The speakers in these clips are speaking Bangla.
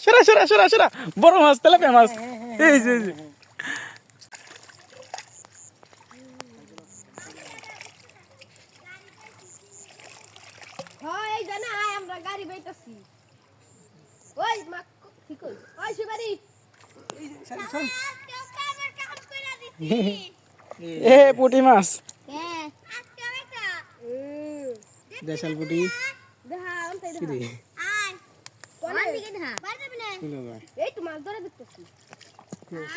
সেরা সেরা সেরা সেরা বড় মাছ, তেলাপিয়া মাছ। এই যে হয় জানা আমরা গাড়ি বাইতাছি। ওই মা ঠিক কই ওই শিবারি এ পুঁটি মাছ, হ্যাঁ আজকে বেটা দেশাল পুঁটি। দেখা অন্তে দেখা কিরে আয় কোন দিকে দেখা বাইরে যাবি না শুনো ভাই, এই তো মাছ ধরে দেখতেছি।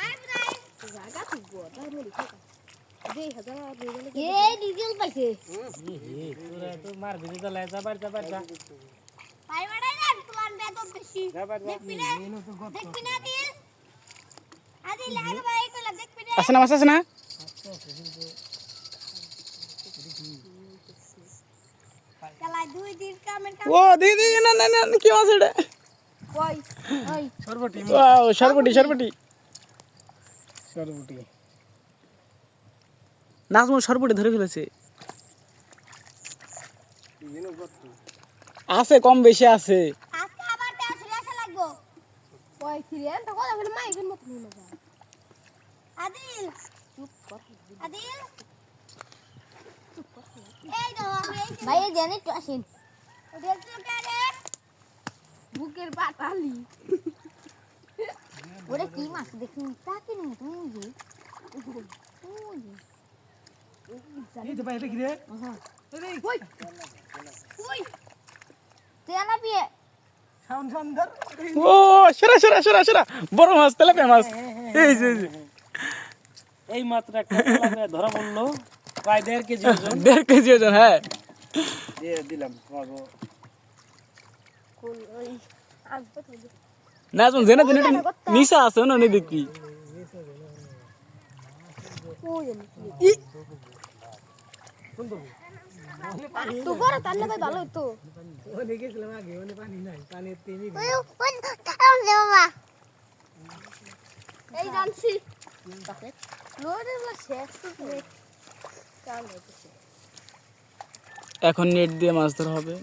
আয় ভাই জায়গা ঠিক গো তাই মরি থাকা দেই হাজার এই ডিজেল পাইছে তোরা তো মার ভিজে চলে যাবার যাবার যা পাই বাড়াই না তোমার বেতন বেশি দেখবি না দিল আদি লাগে ভাই কইলা দেখবি না আছে না মাছ, আছে না? কালা দুই দিন কামের কাম ও দিদি না না না কি মাছ এটা? কই ওই সরবটি ওয়াও, সরবটি সরবটি সরবটি। নাজমুল সরবটি ধরে ফেলেছে। আছে, কম বেশি আছে। আজকে আবার 150 টাকা লাগবো কই ফিরে তো কথা বলে মাই গেল মত নিয়ে যা আদিল চুপ কর আদিল এই দাও আমি এই ভাই এই জানি তো আসেন দেখছো কারে বুকের পাতালি ওরে কি মাছ দেখি তাকে না তুমি যে এই তো ভাই এটা কি রে ওই ওই তেলাপিয়া সাউন্ড সুন্দর ও সেরা সেরা সেরা সেরা বড় মাছ, তেলাপিয়া মাছ। এই যে এই মাত্র একটা লাগে ধরা পড়লো প্রায় 1.5 কেজি ওজন 1.5 কেজি ওজন। হ্যাঁ দিয়ে দিলাম বাবু কোন ওই আসবে তো নাজমুল জেনে জেনে নিশা আছে না নি দেখবি। ওই তো বড় তাহলে ভাই ভালো হতো ও দেখেছিলাম আগে মানে পানি নাই পানি তেমনি এই জানছি লোরে শেষ এখন নেট দিয়ে মাছ ধরা হবে।